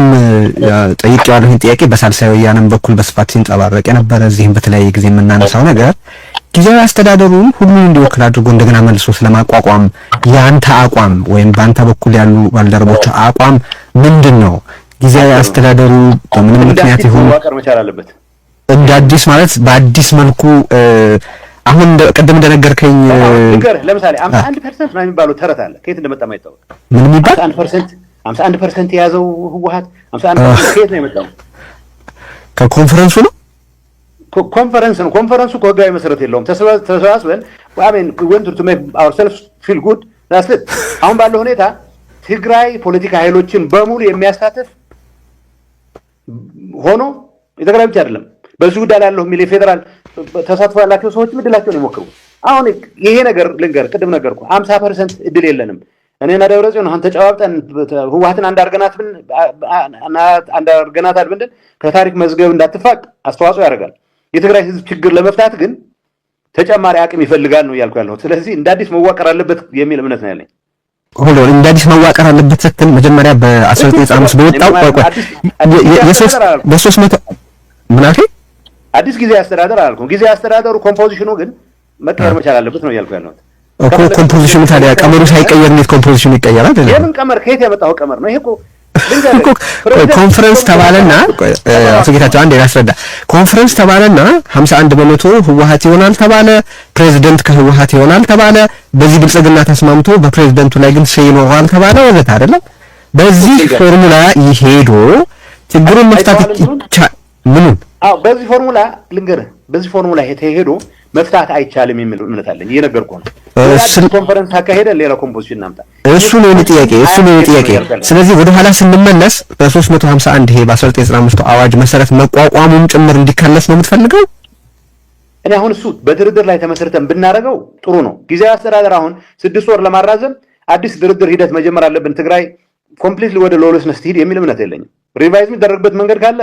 ጠይቄዋለሁ። ይህን ጥያቄ በሳልሳይ ወያነም በኩል በስፋት ሲንጸባረቅ የነበረ እዚህም በተለያየ ጊዜ የምናነሳው ነገር ጊዜያዊ አስተዳደሩን ሁሉን እንዲወክል አድርጎ እንደገና መልሶ ስለማቋቋም የአንተ አቋም ወይም በአንተ በኩል ያሉ ባልደረቦች አቋም ምንድን ነው? ጊዜያዊ አስተዳደሩ በምንም ምክንያት ይሁን እንደ አዲስ ማለት በአዲስ መልኩ አሁን ቅድም እንደነገርከኝ ለምሳሌ 51% ነው የሚባለው ተረት አለ። ከየት እንደመጣ ማይታወቅ ምን የሚባል 51% የያዘው ህወሓት 51% ከየት ነው የመጣው? ከኮንፈረንሱ ነው። ኮንፈረንሱ ህጋዊ መሰረት የለውም። ተሰባስበን we went to make ourselves feel good that's it። አሁን ባለው ሁኔታ ትግራይ ፖለቲካ ኃይሎችን በሙሉ የሚያሳትፍ ሆኖ የትግራይ ብቻ አይደለም በዚህ ጉዳይ ላይ ያለው ሚሊ ፌደራል ተሳትፎ ያላቸው ሰዎች እድላቸውን ይሞክሩ። አሁን ይሄ ነገር ልንገር፣ ቅድም ነገርኩ 50% እድል የለንም። እኔና ደብረጽዮን አሁን ተጨዋብጠን ህወሓትን አንድ አርገናት ብንል ከታሪክ መዝገብ እንዳትፋቅ አስተዋጽኦ ያደርጋል። የትግራይ ህዝብ ችግር ለመፍታት ግን ተጨማሪ አቅም ይፈልጋል ነው እያልኩ ያለሁት። ስለዚህ እንደ አዲስ መዋቀር አለበት የሚል እምነት ነው ያለኝ። ሆኖ እንደ አዲስ መዋቀር አለበት ስትል መጀመሪያ በ1995 በወጣው በ300 ምናምን አዲስ ጊዜ አስተዳደር አላልኩም። ጊዜ አስተዳደሩ ኮምፖዚሽኑ ግን መቀየር መቻል አለበት ነው እያልኩ ያለሁት። ኮምፖዚሽኑ ታዲያ ቀመሩ ሳይቀየር እንዴት ኮምፖዚሽኑ ይቀየራል? የምን ቀመር? ከየት ያመጣው ቀመር ነው ይሄ? ኮንፈረንስ ተባለና አቶ ጌታቸው አንዴ ያስረዳ። ኮንፈረንስ ተባለና 51% ህወሓት ይሆናል ተባለ። ፕሬዝዳንት ከህወሓት ይሆናል ተባለ። በዚህ ብልጽግና ተስማምቶ በፕሬዝዳንቱ ላይ ግን ይኖራል ተባለ ወዘተ አይደለም። በዚህ ፎርሙላ ይሄዶ ችግሩን መፍታት ይቻላል። ምኑን? አዎ በዚህ ፎርሙላ ልንገርህ፣ በዚህ ፎርሙላ ሄዶ መፍታት አይቻልም የሚል እምነት አለኝ። እየነገርኩህ ነው። ኮንፈረንስ አካሄደ ሌላ ኮምፖዚሽን እናምጣ። እሱ ነው ጥያቄ። ስለዚህ ወደ ኋላ ስንመለስ በ351 ይሄ በ1995 አዋጅ መሰረት መቋቋሙም ጭምር እንዲከለስ ነው የምትፈልገው? እኔ አሁን እሱ በድርድር ላይ ተመስርተን ብናረገው ጥሩ ነው። ጊዜያዊ አስተዳደር አሁን 6 ወር ለማራዘም አዲስ ድርድር ሂደት መጀመር አለብን። ትግራይ ኮምፕሊትሊ ወደ ሎለስነስ ትሄድ የሚል እምነት የለኝም። ሪቫይዝ የሚደረግበት መንገድ ካለ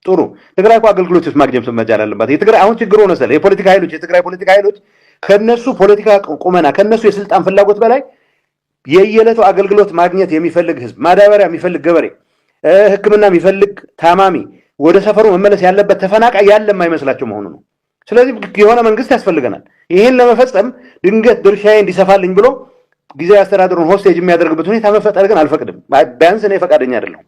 ጥሩ። ትግራይ እኮ አገልግሎቶች ማግኘት መቻል አለባት። የትግራይ አሁን ችግሩ ነው መሰለህ የፖለቲካ ኃይሎች የትግራይ ፖለቲካ ኃይሎች ከነሱ ፖለቲካ ቁመና ከነሱ የስልጣን ፍላጎት በላይ የየዕለቱ አገልግሎት ማግኘት የሚፈልግ ህዝብ፣ ማዳበሪያ የሚፈልግ ገበሬ፣ ሕክምና የሚፈልግ ታማሚ፣ ወደ ሰፈሩ መመለስ ያለበት ተፈናቃይ ያለ የማይመስላቸው መሆኑ ነው። ስለዚህ የሆነ መንግስት ያስፈልገናል። ይሄን ለመፈጸም ድንገት ድርሻዬ እንዲሰፋልኝ ብሎ ጊዜያዊ አስተዳደሩን ሆስቴጅ የሚያደርግበት ሁኔታ መፈጠር ግን አልፈቅድም። ቢያንስ እኔ ፈቃደኛ አይደለሁም።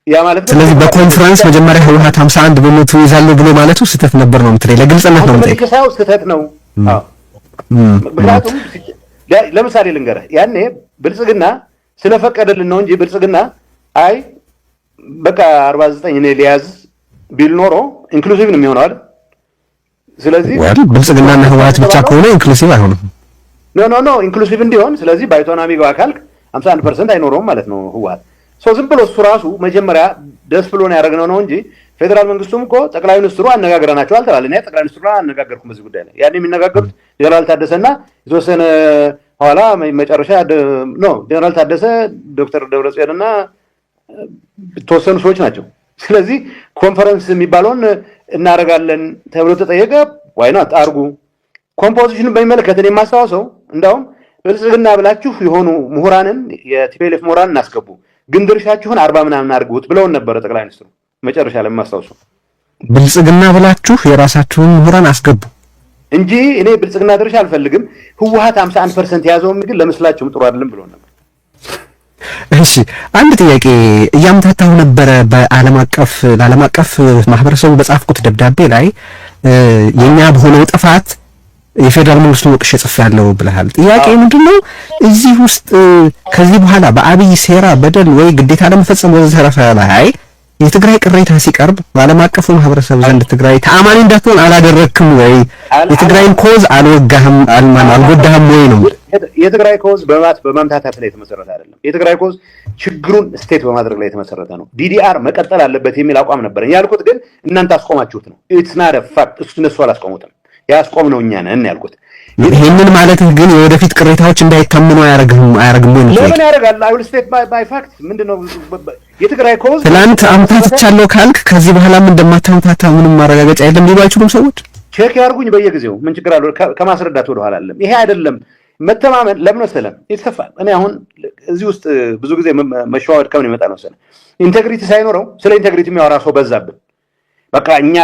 ያ ማለት ስለዚህ በኮንፈረንስ መጀመሪያ ህወሓት 51% ይዛለው ብሎ ማለቱ ስህተት ነበር ነው የምትለኝ? ለግልጽነት ነው የምጠይቀው። ስህተት ነው። አዎ ምክንያቱም ለምሳሌ ልንገርህ፣ ያኔ ብልጽግና ስለፈቀደልን ነው እንጂ ብልጽግና አይ በቃ 49 እኔ ሊያዝ ቢል ኖሮ ኢንክሉሲቭ ነው የሚሆነው አይደል? ስለዚህ ብልጽግናና ህወሓት ብቻ ከሆነ ኢንክሉሲቭ አይሆንም። ኖ ኢንክሉሲቭ እንዲሆን ስለዚህ ባይቶና ሚገባ ካልክ 51% አይኖረውም ማለት ነው ህወሓት። ዝም ብሎ እሱ ራሱ መጀመሪያ ደስ ብሎን ያደረግነው ነው እንጂ ፌደራል መንግስቱም እኮ ጠቅላይ ሚኒስትሩ አነጋግረናቸዋል ተባለ። እኔ ጠቅላይ ሚኒስትሩ አነጋገርኩም በዚህ ጉዳይ ላይ። ያኔ የሚነጋገሩት ጀነራል ታደሰና የተወሰነ ኋላ መጨረሻ ጀነራል ታደሰ፣ ዶክተር ደብረጽዮንና የተወሰኑ ሰዎች ናቸው። ስለዚህ ኮንፈረንስ የሚባለውን እናደርጋለን ተብሎ ተጠየቀ። ዋይ ናት አርጉ። ኮምፖዚሽኑን በሚመለከት እኔ የማስታወሰው እንዳውም ብልጽግና ብላችሁ የሆኑ ምሁራንን የቲፒኤልኤፍ ምሁራን እናስገቡ ግን ድርሻችሁን 40 ምናምን አድርጉት ብለውን ነበረ ጠቅላይ ሚኒስትሩ መጨረሻ ላይ የማስታውሰው። ብልጽግና ብላችሁ የራሳችሁን ምሁራን አስገቡ እንጂ እኔ ብልጽግና ድርሻ አልፈልግም። ህወሓት 51% ያዘውም ግን ለመስላችሁም ጥሩ አይደለም ብለው ነበር። እሺ አንድ ጥያቄ እያምታታሁ ነበረ። ለዓለም አቀፍ ማህበረሰቡ በጻፍኩት ደብዳቤ ላይ የኛ በሆነው ጥፋት የፌደራል መንግስቱ ወቅሽ ጽፌያለሁ ብለሃል። ጥያቄ ምንድነው እዚህ ውስጥ ከዚህ በኋላ በአብይ ሴራ በደል ወይ ግዴታ ለመፈጸም ወዘተረፈ ላይ የትግራይ ቅሬታ ሲቀርብ በዓለም አቀፉ ማህበረሰብ ዘንድ ትግራይ ተአማኒ እንዳትሆን አላደረክም ወይ? የትግራይን ኮዝ አልወጋህም አልጎዳህም ወይ ነው? የትግራይ ኮዝ በማምታታት ላይ የተመሰረተ አይደለም። የትግራይ ኮዝ ችግሩን ስቴት በማድረግ ላይ የተመሰረተ ነው። ዲዲአር መቀጠል አለበት የሚል አቋም ነበረኝ። ያልኩት ግን እናንተ አስቆማችሁት ነው። ኢትስ ናት አ ፋክት። እነሱ አላስቆሙትም። ያስቆም ነው እኛ ነን ያልኩት። ይሄንን ማለት ግን የወደፊት ቅሬታዎች እንዳይታመኑ አያረግም ወይ? ለምን ያረጋል? አይ ዊል ስቴት ባይ ፋክት። ምንድነው የትግራይ ኮዝ ትላንት አምታትቻለሁ ካልክ ከዚህ በኋላም እንደማታምታታ ምንም ማረጋገጫ የለም ሊሉ አይችሉም ሰዎች? ቼክ ያርጉኝ በየጊዜው ምን ችግር አለው? ከማስረዳት ወደ ኋላ አይደለም። ይሄ አይደለም መተማመን። ለምን መሰለህ ይተፋል። እኔ አሁን እዚህ ውስጥ ብዙ ጊዜ መሸዋወድ ከምን ይመጣል መሰለህ? ኢንቴግሪቲ ሳይኖረው ስለ ኢንቴግሪቲ የሚያወራ ሰው በዛብን። በቃ እኛ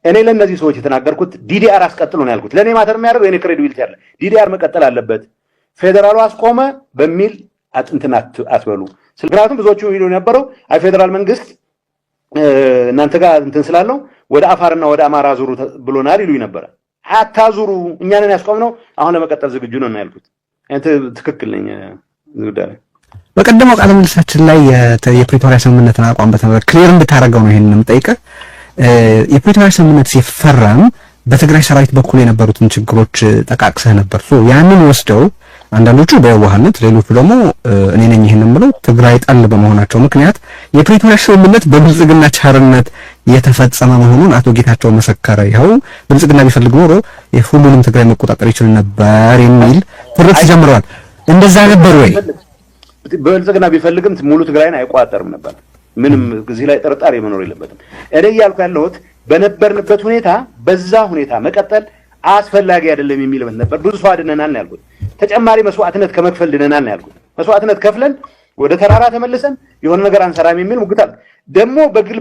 እኔ ለነዚህ ሰዎች የተናገርኩት ዲዲአር አስቀጥሎ ነው ያልኩት። ለኔ ማተር የሚያደርገው የኔ ክሬዲቢሊቲ አለ። ዲዲአር መቀጠል አለበት፣ ፌደራሉ አስቆመ በሚል እንትን አትበሉ። ምክንያቱም ብዙዎቹ ይሉ የነበረው አይ ፌደራል መንግስት እናንተ ጋር እንትን ስላለው ወደ አፋርና ወደ አማራ ዙሩ ብሎናል ይሉኝ ነበረ። አታዙሩ፣ እኛ ነን ያስቆምነው፣ አሁን ለመቀጠል ዝግጁ ነን ያልኩት። አንተ ትክክል ነኝ። ዝግዳለ በቀደመው ቃለ ምልልሳችን ላይ የፕሪቶሪያ ስምምነትን አቋም በተመለከተ ክሊር እንድታረጋው ነው ይሄንን የምጠይቀህ። የፕሪቶሪያ ስምምነት ሲፈረም በትግራይ ሰራዊት በኩል የነበሩትን ችግሮች ጠቃቅሰህ ነበር። ያንን ወስደው አንዳንዶቹ በየዋህነት ሌሎቹ ደግሞ እኔ ነኝ ይሄንን ብለው ትግራይ ጠል በመሆናቸው ምክንያት የፕሪቶሪያ ስምምነት በብልጽግና ቻርነት የተፈጸመ መሆኑን አቶ ጌታቸው መሰከረ። ይኸው ብልጽግና ቢፈልግ ኖሮ ሁሉንም ትግራይ መቆጣጠር ይችል ነበር የሚል ትርክ ጀምረዋል። እንደዛ ነበር ወይ? ብልጽግና ቢፈልግም ሙሉ ትግራይን አይቆጣጠርም ነበር። ምንም እዚህ ላይ ጥርጣሬ መኖር የለበትም። እኔ እያልኩ ያለሁት በነበርንበት ሁኔታ በዛ ሁኔታ መቀጠል አስፈላጊ አይደለም የሚል ነበር። ብዙ ሰው አድነናል ነው ያልኩት። ተጨማሪ መስዋዕትነት ከመክፈል ድነናል ነው ያልኩት። መስዋዕትነት ከፍለን ወደ ተራራ ተመልሰን የሆነ ነገር አንሰራም የሚል ሙግታል። ደግሞ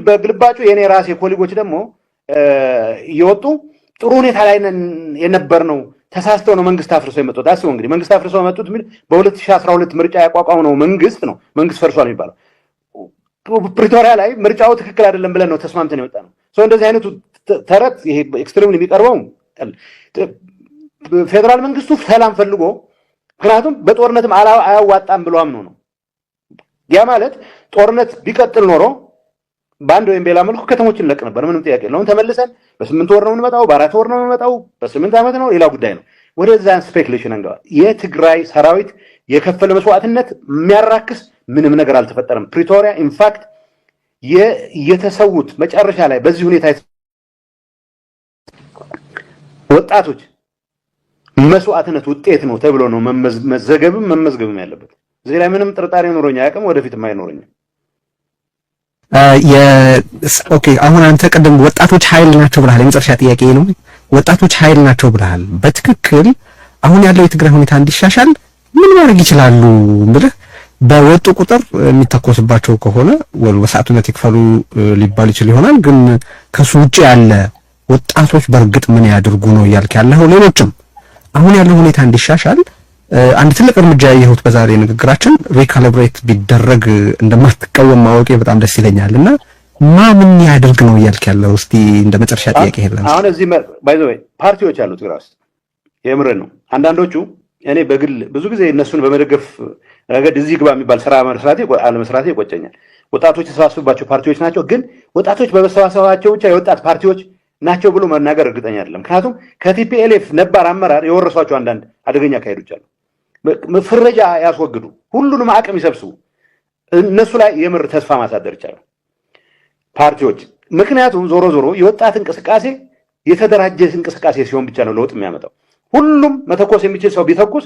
በግልባጩ የኔ ራሴ ኮሊጎች ደግሞ እየወጡ ጥሩ ሁኔታ ላይ የነበርነው ተሳስተው ነው መንግስት አፍርሶ የመጡት። አስበው እንግዲህ መንግስት አፍርሶ የመጡት በ2012 ምርጫ ያቋቋመው መንግስት ነው። መንግስት ፈርሷል የሚባለው ፕሪቶሪያ ላይ ምርጫው ትክክል አይደለም ብለን ነው ተስማምተን የወጣ ነው። እንደዚህ አይነቱ ተረት ይሄ ኤክስትሪምሊ የሚቀርበው ፌደራል መንግስቱ ሰላም ፈልጎ ምክንያቱም በጦርነትም አያዋጣም ብሎ አምኖ ነው። ያ ማለት ጦርነት ቢቀጥል ኖሮ በአንድ ወይም በሌላ መልኩ ከተሞችን ለቅ ነበር። ምንም ጥያቄ የለውም። ተመልሰን በ8 ወር ነው የምንመጣው፣ በ4 ወር ነው የምንመጣው፣ በ8 ዓመት ነው ሌላ ጉዳይ ነው። ወደዛ ስፔኩሌሽን እንገባ። የትግራይ ሰራዊት የከፈለ መስዋዕትነት የሚያራክስ ምንም ነገር አልተፈጠረም። ፕሪቶሪያ ኢንፋክት የተሰዉት መጨረሻ ላይ በዚህ ሁኔታ ወጣቶች መስዋዕትነት ውጤት ነው ተብሎ ነው መመዝገብም ያለበት። እዚህ ላይ ምንም ጥርጣሬ ኖሮኛ አያውቅም፣ ወደፊትም አይኖረኝም። ኦኬ አሁን አንተ ቀደም ወጣቶች ኃይል ናቸው ብለሃል። የመጨረሻ ጥያቄ ነው። ወጣቶች ኃይል ናቸው ብለሃል። በትክክል አሁን ያለው የትግራይ ሁኔታ እንዲሻሻል ምን ማድረግ ይችላሉ ብለህ በወጡ ቁጥር የሚተኮስባቸው ከሆነ ወል ወሳቱነት ይክፈሉ ሊባል ይችላል ይሆናል። ግን ከሱ ውጪ ያለ ወጣቶች በእርግጥ ምን ያድርጉ ነው እያልክ ያለው? ሌሎችም አሁን ያለው ሁኔታ እንዲሻሻል አንድ ትልቅ እርምጃ ያየሁት በዛሬ ንግግራችን ሪካሊብሬት ቢደረግ እንደማትቀወም ማወቄ በጣም ደስ ይለኛልና ምን ያድርግ ነው እያልክ ያለው? እስቲ እንደ መጨረሻ ጥያቄ ይሄላል። አሁን እዚህ ባይ ዘ ወይ ፓርቲዎች አሉ ትግራይ ውስጥ የምርን ነው። አንዳንዶቹ እኔ በግል ብዙ ጊዜ እነሱን በመደገፍ ረገድ እዚህ ግባ የሚባል ስራ መስራቴ ይቆጨኛል። ወጣቶች የተሰባሰቡባቸው ፓርቲዎች ናቸው። ግን ወጣቶች በመሰባሰባቸው ብቻ የወጣት ፓርቲዎች ናቸው ብሎ መናገር እርግጠኛ አይደለም። ምክንያቱም ከቲፒኤልኤፍ ነባር አመራር የወረሷቸው አንዳንድ አደገኛ አካሄዶች አሉ። ፍረጃ ያስወግዱ፣ ሁሉንም አቅም ይሰብስቡ። እነሱ ላይ የምር ተስፋ ማሳደር ይቻላል ፓርቲዎች። ምክንያቱም ዞሮ ዞሮ የወጣት እንቅስቃሴ የተደራጀ እንቅስቃሴ ሲሆን ብቻ ነው ለውጥ የሚያመጣው። ሁሉም መተኮስ የሚችል ሰው ቢተኩስ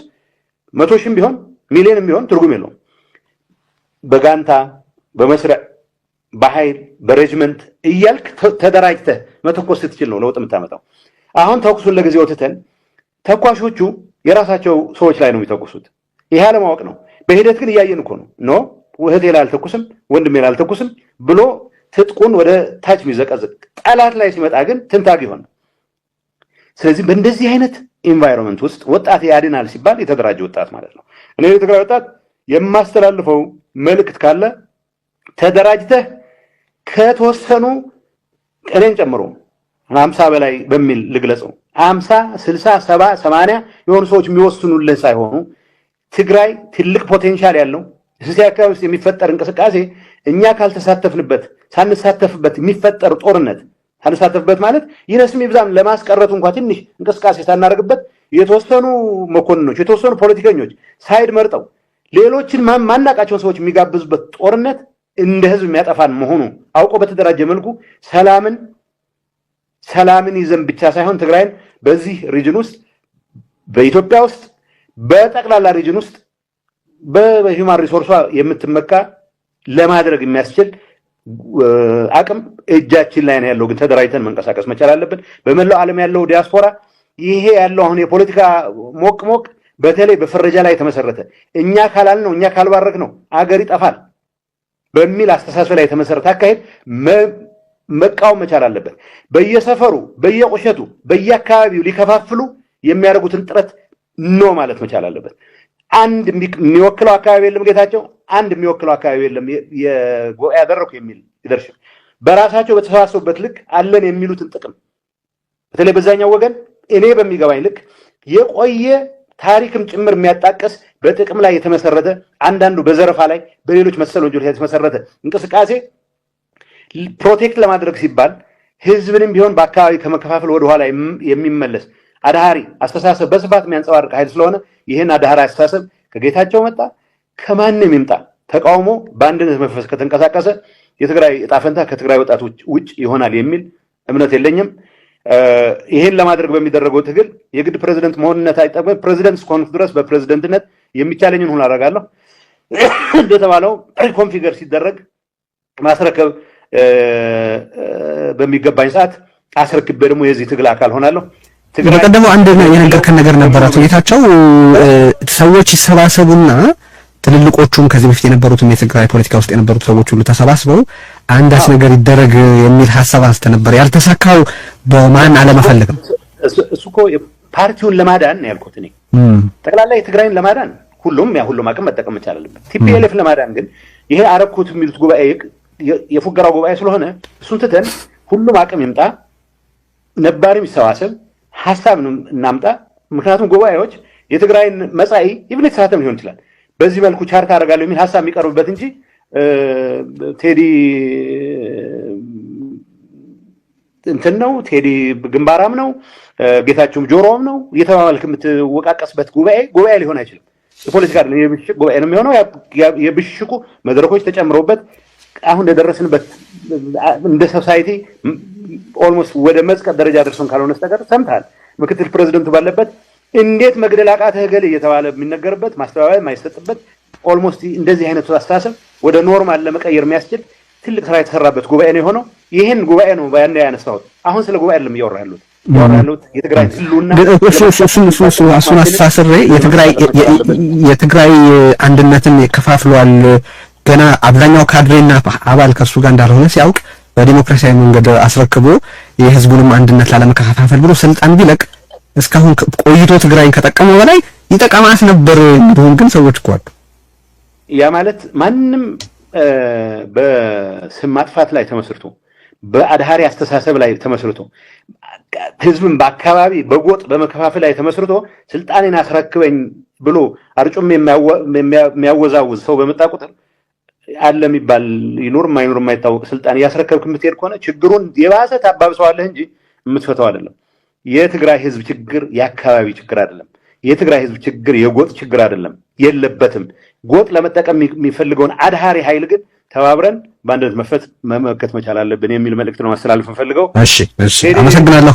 100 ሺህም ቢሆን ሚሊዮንም ቢሆን ትርጉም የለውም። በጋንታ በመስሪያ በኃይል በሬጅመንት እያልክ ተደራጅተህ መተኮስ ስትችል ነው ለውጥ የምታመጣው። አሁን ተኩሱን ለጊዜው ትተን ተኳሾቹ የራሳቸው ሰዎች ላይ ነው የሚተኩሱት። ይሄ አለማወቅ ነው። በሂደት ግን እያየን እኮ ነው እህቴ ላይ አልተኩስም ወንድሜ ላይ አልተኩስም ብሎ ትጥቁን ወደ ታች የሚዘቀዝቅ ጠላት ላይ ሲመጣ ግን ትንታግ ይሆናል። ስለዚህ በእንደዚህ አይነት ኢንቫይሮንመንት ውስጥ ወጣት ያድናል ሲባል የተደራጀ ወጣት ማለት ነው። እኔ የትግራይ ወጣት የማስተላልፈው መልእክት ካለ ተደራጅተህ ከተወሰኑ እኔን ጨምሮ 50 በላይ በሚል ልግለጸው 50 60 70 80 የሆኑ ሰዎች የሚወስኑልህ ሳይሆኑ ትግራይ ትልቅ ፖቴንሻል ያለው እዚህ አካባቢ ውስጥ የሚፈጠር እንቅስቃሴ እኛ ካልተሳተፍንበት ሳንሳተፍበት የሚፈጠር ጦርነት ሳንሳተፍበት ማለት ይነስም ይብዛም ለማስቀረቱ እንኳን ትንሽ እንቅስቃሴ ሳናደርግበት የተወሰኑ መኮንኖች የተወሰኑ ፖለቲከኞች ሳይድ መርጠው ሌሎችን ማናቃቸውን ሰዎች የሚጋብዙበት ጦርነት እንደ ህዝብ የሚያጠፋን መሆኑ አውቆ በተደራጀ መልኩ ሰላምን ይዘን ብቻ ሳይሆን ትግራይን በዚህ ሪጅን ውስጥ በኢትዮጵያ ውስጥ በጠቅላላ ሪጅን ውስጥ በሂውማን ሪሶርሷ የምትመካ ለማድረግ የሚያስችል አቅም እጃችን ላይ ነው ያለው። ግን ተደራጅተን መንቀሳቀስ መቻል አለብን። በመላው ዓለም ያለው ዲያስፖራ ይሄ ያለው አሁን የፖለቲካ ሞቅ በተለይ በፍረጃ ላይ የተመሰረተ እኛ ካላል ነው እኛ ካልባረክ ነው አገር ይጠፋል በሚል አስተሳሰብ ላይ የተመሰረተ አካሄድ መቃወም መቻል አለበት። በየሰፈሩ በየቆሸቱ በየአካባቢው ሊከፋፍሉ የሚያደርጉትን ጥረት ነው ማለት መቻል አለበት። አንድ የሚወክለው አካባቢ የለም ጌታቸው፣ አንድ የሚወክለው አካባቢ የለም ያደረኩ የሚል ሊደርሽፕ በራሳቸው በተሰባሰቡበት ልክ አለን የሚሉትን ጥቅም በተለይ በዛኛው ወገን እኔ በሚገባኝ ልክ የቆየ ታሪክም ጭምር የሚያጣቀስ በጥቅም ላይ የተመሰረተ አንዳንዱ በዘረፋ ላይ በሌሎች መሰል ወንጀሎች ላይ የተመሰረተ እንቅስቃሴ ፕሮቴክት ለማድረግ ሲባል ህዝብንም ቢሆን በአካባቢ ከመከፋፈል ወደ ኋላ የሚመለስ አዳሃሪ አስተሳሰብ በስፋት የሚያንጸባርቅ ኃይል ስለሆነ ይህን አዳሃሪ አስተሳሰብ ከጌታቸው መጣ ከማንም ይምጣ ተቃውሞ በአንድነት መንፈስ ከተንቀሳቀሰ የትግራይ ዕጣ ፈንታ ከትግራይ ወጣቶች ውጭ ይሆናል የሚል እምነት የለኝም። ይሄን ለማድረግ በሚደረገው ትግል የግድ ፕሬዝዳንት መሆንነት አይጠበቅም። ፕሬዝዳንት እስከሆንኩ ድረስ በፕሬዝዳንትነት የሚቻለኝን ሁሉ አደርጋለሁ። እንደተባለው ኮንፊገር ሲደረግ ማስረከብ በሚገባኝ ሰዓት አስረክቤ ደግሞ የዚህ ትግል አካል ሆናለሁ። በቀደመው አንድ የነገርከን ነገር ነበረ ጌታቸው። ሰዎች ይሰባሰቡና ትልልቆቹም ከዚህ በፊት የነበሩትም የትግራይ ፖለቲካ ውስጥ የነበሩት ሰዎች ሁሉ ተሰባስበው አንዳች ነገር ይደረግ የሚል ሀሳብ አንስተ ነበር። ያልተሳካው በማን አለመፈለግ ነው? እሱ እኮ ፓርቲውን ለማዳን ነው ያልኩት እኔ። ጠቅላላ የትግራይን ለማዳን ሁሉም አቅም መጠቀም መቻል አለበት። ቲፒኤልኤፍ ለማዳን ግን ይሄ አረኩት የሚሉት ጉባኤ የፉገራው ጉባኤ ስለሆነ እሱን ትተን ሁሉም አቅም ይምጣ፣ ነባሪም ይሰባሰብ፣ ሐሳብ እናምጣ። ምክንያቱም ጉባኤዎች የትግራይን መጻኢ ይብን የተሳተም ሊሆን ይችላል በዚህ መልኩ ቻርት አደርጋለሁ የሚል ሐሳብ የሚቀርብበት እንጂ ቴዲ እንትን ነው፣ ቴዲ ግንባራም ነው፣ ጌታቸውም ጆሮም ነው የተባልክ የምትወቃቀስበት ጉባኤ ሊሆን አይችልም። የፖለቲካ አይደለም፣ የብሽቅ ጉባኤ ነው የሚሆነው። የብሽቁ መድረኮች ተጨምረውበት አሁን እንደደረስንበት እንደ ሶሳይቲ ኦልሞስት ወደ መዝቀጥ ደረጃ ደርሶን ካልሆነ በስተቀር ሰምታል። ምክትል ፕሬዝዳንቱ ባለበት እንዴት መግደል አቃተህ ገሌ እየተባለ የሚነገርበት ማስተባበያ የማይሰጥበት ኦልሞስት እንደዚህ አይነቱ አስተሳሰብ ወደ ኖርማል ለመቀየር የሚያስችል ትልቅ ስራ የተሰራበት ጉባኤ ነው የሆነው። ይሄን ጉባኤ ነው ባያና ያነሳሁት። አሁን ስለ ጉባኤ አይደለም እያወራ ያሉት የትግራይ ህልውና እሱን አስተሳስሬ የትግራይ አንድነትን ከፋፍሏል። ገና አብዛኛው ካድሬና አባል ከሱ ጋር እንዳልሆነ ሲያውቅ በዲሞክራሲያዊ መንገድ አስረክቦ የህዝቡንም አንድነት ላለመከፋፈል ብሎ ስልጣን ቢለቅ እስካሁን ቆይቶ ትግራይን ከጠቀመው በላይ ይጠቀማት ነበር። እንደውም ግን ሰዎች እኮ ያ ማለት ማንም በስም ማጥፋት ላይ ተመስርቶ በአድሃሪ አስተሳሰብ ላይ ተመስርቶ ህዝብን በአካባቢ በጎጥ በመከፋፈል ላይ ተመስርቶ ስልጣኔን አስረክበኝ ብሎ አርጩም የሚያወዛውዝ ሰው በመጣ ቁጥር አለ የሚባል ይኖር ማይኖር የማይታወቅ ስልጣን ያስረከብክ የምትሄድ ከሆነ ችግሩን የባሰ ታባብሰዋለህ እንጂ የምትፈታው አይደለም። የትግራይ ህዝብ ችግር የአካባቢ ችግር አይደለም። የትግራይ ህዝብ ችግር የጎጥ ችግር አይደለም፣ የለበትም። ጎጥ ለመጠቀም የሚፈልገውን አድሃሪ ኃይል ግን ተባብረን በአንድነት መመከት መቻል አለብን የሚል መልእክት ነው ማስተላለፍ ፈልገው። እሺ፣ አመሰግናለሁ።